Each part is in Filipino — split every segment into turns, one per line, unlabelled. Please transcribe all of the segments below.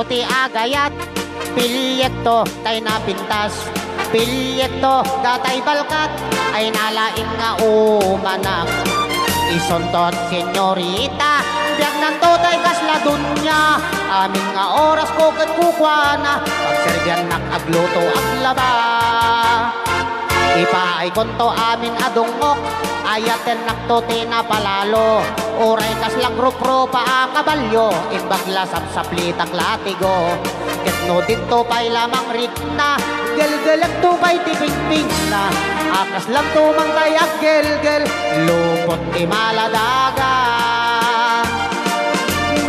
to ti agayat, pilyekto tay napintas, pilyekto datay balkat, ay nalaing nga umanak. Isontot senyorita, biyak ng totay kasla dunya, amin nga oras ko kat kukwana, pagserbian nakagluto ang laba. Ipaay konto amin adungok, ayaten nakto tinapalalo, oray kaslang grupro pa kabalyo, imbagla sapsaplitak latigo. Ketno dito pa'y lamang rikna, gelgelag to pa'y tiping-ping na, akas lang to mang tayak gelgel, lupot ti maladaga.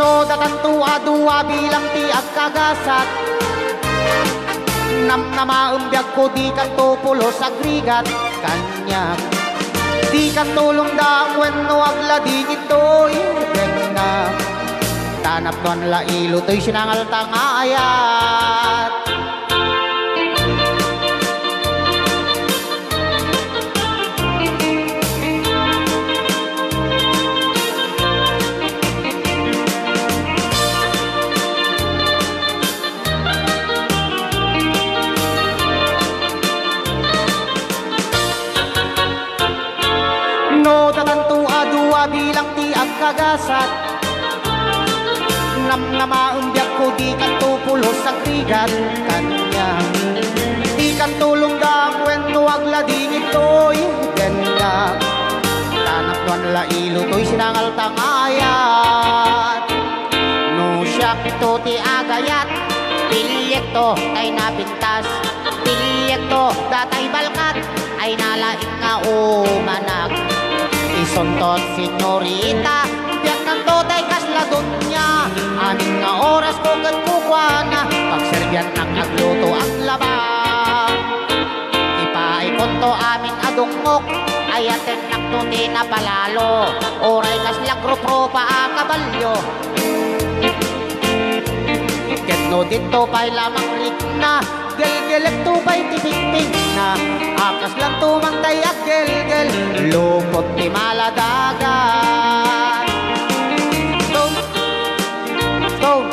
No datantua dua bilang ti agkagasat, namnamaumbyag ko di kan tupulo sa grigat kanyak, di kan tulong daang wenno aglading ito'y na tanap kon la ilo to'y sinangal tangayat. No datantua dua bilang ti agkagasat, namnamaumbyag ko di kan tupulo sa krigat kanya, di kan tulong daang wenno aglading ito'y ganda, tanak nuan la ilo to'y sinangal tangayat. No siyak to ti agayat, pilyekto tay napintas, pilyekto datay balkat, ay nalaing nga umanak. Isontot senyorita, biyak ng totay kasla dunya, amin nga oras ko kat kukwana, pagserbian nakagluto ang laba. Ipaay konto amin adungok, ayaten nakto tinapalalo, oray kasla grupro pa kabalyo. Ketno dito pa'y lamang rikna, gelgelag to pa'y tiping-ting na, akas lang tumang tayak gelgel, lupot ti maladagan. Stone, stone.